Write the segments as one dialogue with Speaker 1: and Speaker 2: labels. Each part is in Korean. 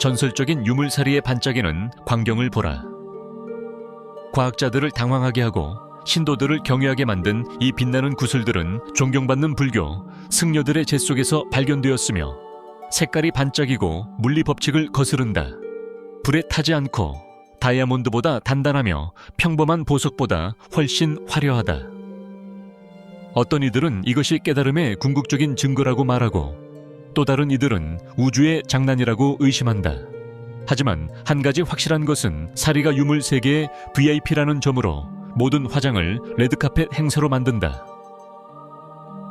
Speaker 1: 전설적인 유물살이에 반짝이는 광경을 보라. 과학자들을 당황하게 하고 신도들을 경외하게 만든 이 빛나는 구슬들은 존경받는 불교 승려들의 재 속에서 발견되었으며 색깔이 반짝이고 물리 법칙을 거스른다. 불에 타지 않고 다이아몬드보다 단단하며 평범한 보석보다 훨씬 화려하다. 어떤 이들은 이것이 깨달음의 궁극적인 증거라고 말하고 또 다른 이들은 우주의 장난이라고 의심한다. 하지만 한 가지 확실한 것은 사리가 유물 세계의 VIP라는 점으로 모든 화장을 레드카펫 행사로 만든다.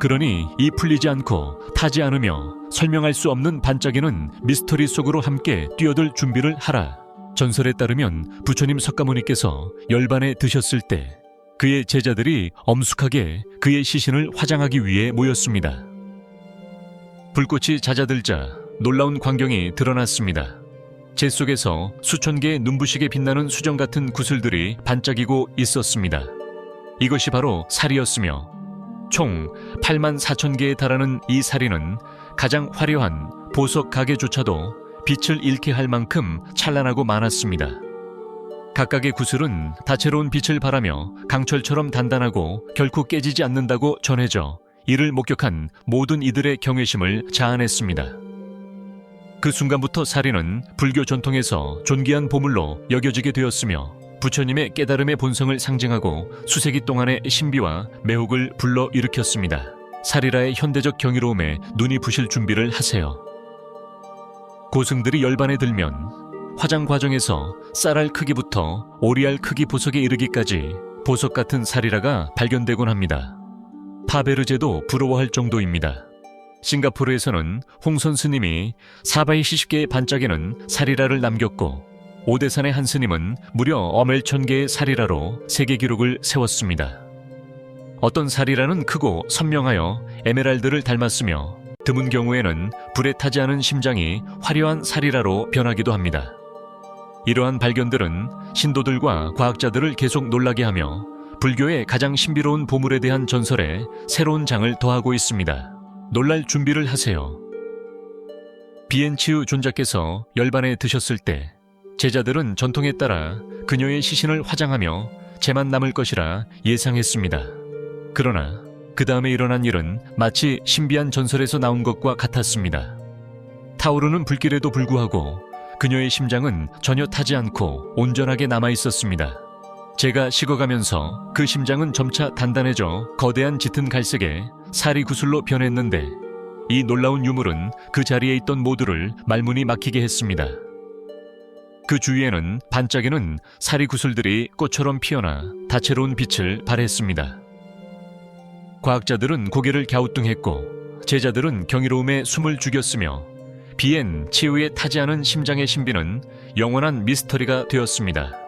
Speaker 1: 그러니 이 풀리지 않고 타지 않으며 설명할 수 없는 반짝이는 미스터리 속으로 함께 뛰어들 준비를 하라. 전설에 따르면 부처님 석가모니께서 열반에 드셨을 때 그의 제자들이 엄숙하게 그의 시신을 화장하기 위해 모였습니다. 불꽃이 잦아들자 놀라운 광경이 드러났습니다. 재 속에서 수천 개의 눈부시게 빛나는 수정 같은 구슬들이 반짝이고 있었습니다. 이것이 바로 사리였으며 총 84,000개에 달하는 이 사리는 가장 화려한 보석 가게조차도 빛을 잃게 할 만큼 찬란하고 많았습니다. 각각의 구슬은 다채로운 빛을 발하며 강철처럼 단단하고 결코 깨지지 않는다고 전해져 이를 목격한 모든 이들의 경외심을 자아냈습니다. 그 순간부터 사리는 불교 전통에서 존귀한 보물로 여겨지게 되었으며 부처님의 깨달음의 본성을 상징하고 수세기 동안의 신비와 매혹을 불러일으켰습니다. 사리라의 현대적 경이로움에 눈이 부실 준비를 하세요. 고승들이 열반에 들면 화장 과정에서 쌀알 크기부터 오리알 크기 보석에 이르기까지 보석 같은 사리라가 발견되곤 합니다. 파베르제도 부러워할 정도입니다. 싱가포르에서는 홍선 스님이 480개의 반짝이는 사리라를 남겼고 오대산의 한 스님은 무려 어멜천 개의 사리라로 세계 기록을 세웠습니다. 어떤 사리라는 크고 선명하여 에메랄드를 닮았으며 드문 경우에는 불에 타지 않은 심장이 화려한 사리라로 변하기도 합니다. 이러한 발견들은 신도들과 과학자들을 계속 놀라게 하며 불교의 가장 신비로운 보물에 대한 전설에 새로운 장을 더하고 있습니다. 놀랄 준비를 하세요. 비엔치우 존자께서 열반에 드셨을 때 제자들은 전통에 따라 그녀의 시신을 화장하며 재만 남을 것이라 예상했습니다. 그러나 그 다음에 일어난 일은 마치 신비한 전설에서 나온 것과 같았습니다. 타오르는 불길에도 불구하고 그녀의 심장은 전혀 타지 않고 온전하게 남아 있었습니다. 제가 식어가면서 그 심장은 점차 단단해져 거대한 짙은 갈색의 사리 구슬로 변했는데 이 놀라운 유물은 그 자리에 있던 모두를 말문이 막히게 했습니다. 그 주위에는 반짝이는 사리 구슬들이 꽃처럼 피어나 다채로운 빛을 발했습니다. 과학자들은 고개를 갸우뚱했고 제자들은 경이로움에 숨을 죽였으며 비엔 치유에 타지 않은 심장의 신비는 영원한 미스터리가 되었습니다.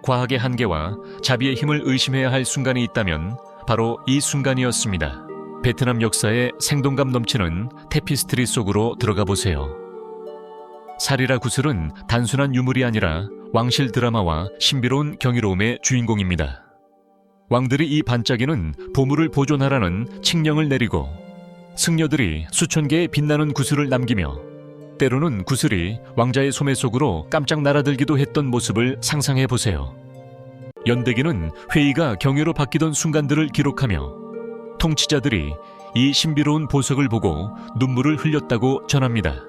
Speaker 1: 과학의 한계와 자비의 힘을 의심해야 할 순간이 있다면 바로 이 순간이었습니다. 베트남 역사의 생동감 넘치는 테피스트리 속으로 들어가 보세요. 사리라 구슬은 단순한 유물이 아니라 왕실 드라마와 신비로운 경이로움의 주인공입니다. 왕들이 이 반짝이는 보물을 보존하라는 칙령을 내리고 승려들이 수천 개의 빛나는 구슬을 남기며 때로는 구슬이 왕자의 소매 속으로 깜짝 날아들기도 했던 모습을 상상해 보세요. 연대기는 회의가 경외로 바뀌던 순간들을 기록하며 통치자들이 이 신비로운 보석을 보고 눈물을 흘렸다고 전합니다.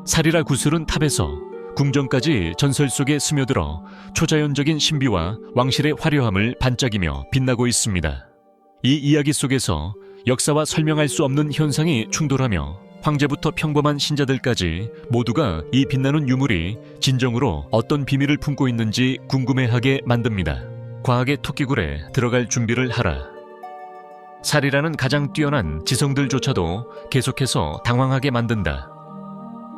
Speaker 1: 사리라 구슬은 탑에서 궁전까지 전설 속에 스며들어 초자연적인 신비와 왕실의 화려함을 반짝이며 빛나고 있습니다. 이 이야기 속에서 역사와 설명할 수 없는 현상이 충돌하며 황제부터 평범한 신자들까지 모두가 이 빛나는 유물이 진정으로 어떤 비밀을 품고 있는지 궁금해하게 만듭니다. 과학의 토끼굴에 들어갈 준비를 하라. 사리라는 가장 뛰어난 지성들조차도 계속해서 당황하게 만든다.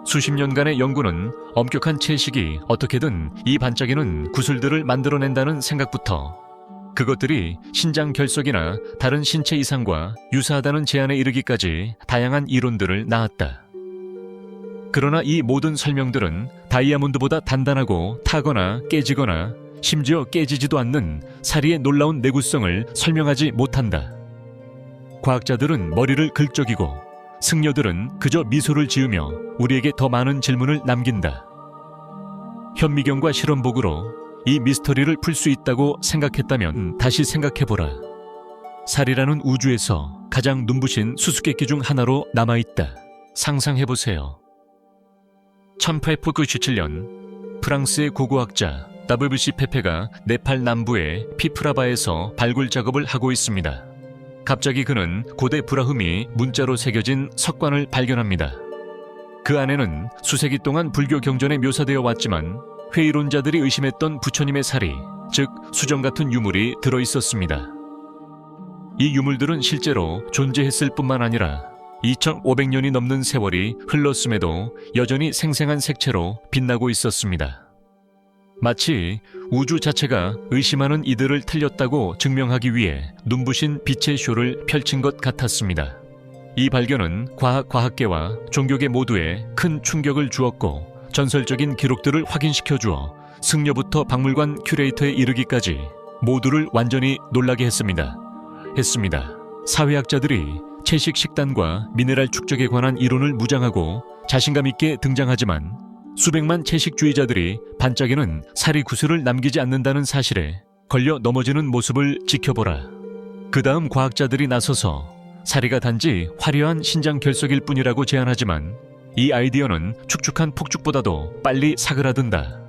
Speaker 1: 수십 년간의 연구는 엄격한 채식이 어떻게든 이 반짝이는 구슬들을 만들어낸다는 생각부터 그것들이 신장 결석이나 다른 신체 이상과 유사하다는 제안에 이르기까지 다양한 이론들을 낳았다. 그러나 이 모든 설명들은 다이아몬드보다 단단하고 타거나 깨지거나 심지어 깨지지도 않는 사리의 놀라운 내구성을 설명하지 못한다. 과학자들은 머리를 긁적이고 승려들은 그저 미소를 지으며 우리에게 더 많은 질문을 남긴다. 현미경과 실험복으로 이 미스터리를 풀 수 있다고 생각했다면 다시 생각해보라. 살이라는 우주에서 가장 눈부신 수수께끼 중 하나로 남아있다. 상상해보세요. 1897년 프랑스의 고고학자 WC 페페가 네팔 남부의 피프라바에서 발굴 작업을 하고 있습니다. 갑자기 그는 고대 브라흠이 문자로 새겨진 석관을 발견합니다. 그 안에는 수세기 동안 불교 경전에 묘사되어 왔지만 회의론자들이 의심했던 부처님의 살이, 즉 수정 같은 유물이 들어있었습니다. 이 유물들은 실제로 존재했을 뿐만 아니라 2500년이 넘는 세월이 흘렀음에도 여전히 생생한 색채로 빛나고 있었습니다. 마치 우주 자체가 의심하는 이들을 틀렸다고 증명하기 위해 눈부신 빛의 쇼를 펼친 것 같았습니다. 이 발견은 과학계와 종교계 모두에 큰 충격을 주었고 전설적인 기록들을 확인시켜 주어 승려부터 박물관 큐레이터에 이르기까지 모두를 완전히 놀라게 했습니다. 사회학자들이 채식 식단과 미네랄 축적에 관한 이론을 무장하고 자신감 있게 등장하지만 수백만 채식주의자들이 반짝이는 사리 구슬을 남기지 않는다는 사실에 걸려 넘어지는 모습을 지켜보라. 그 다음 과학자들이 나서서 사리가 단지 화려한 신장 결석일 뿐이라고 제안하지만 이 아이디어는 축축한 폭죽보다도 빨리 사그라든다.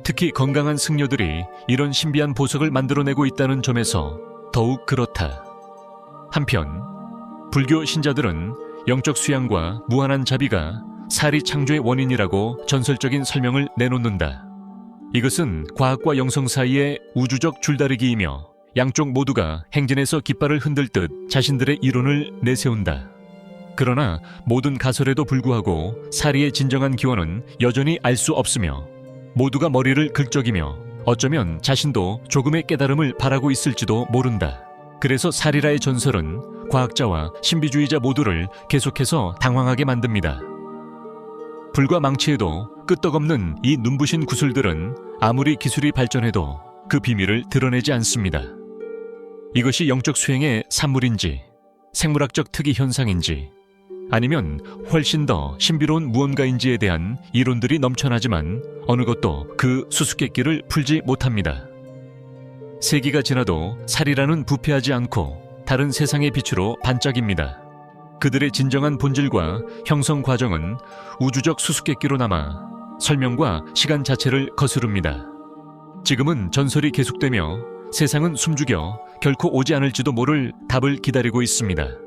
Speaker 1: 특히 건강한 승려들이 이런 신비한 보석을 만들어내고 있다는 점에서 더욱 그렇다. 한편 불교 신자들은 영적 수양과 무한한 자비가 사리 창조의 원인이라고 전설적인 설명을 내놓는다. 이것은 과학과 영성 사이의 우주적 줄다리기이며 양쪽 모두가 행진에서 깃발을 흔들 듯 자신들의 이론을 내세운다. 그러나 모든 가설에도 불구하고 사리의 진정한 기원은 여전히 알 수 없으며 모두가 머리를 긁적이며 어쩌면 자신도 조금의 깨달음을 바라고 있을지도 모른다. 그래서 사리라의 전설은 과학자와 신비주의자 모두를 계속해서 당황하게 만듭니다. 불과 망치에도 끄떡없는 이 눈부신 구슬들은 아무리 기술이 발전해도 그 비밀을 드러내지 않습니다. 이것이 영적 수행의 산물인지, 생물학적 특이 현상인지, 아니면 훨씬 더 신비로운 무언가인지에 대한 이론들이 넘쳐나지만 어느 것도 그 수수께끼를 풀지 못합니다. 세기가 지나도 살이라는 부패하지 않고 다른 세상의 빛으로 반짝입니다. 그들의 진정한 본질과 형성 과정은 우주적 수수께끼로 남아 설명과 시간 자체를 거스릅니다. 지금은 전설이 계속되며 세상은 숨죽여 결코 오지 않을지도 모를 답을 기다리고 있습니다.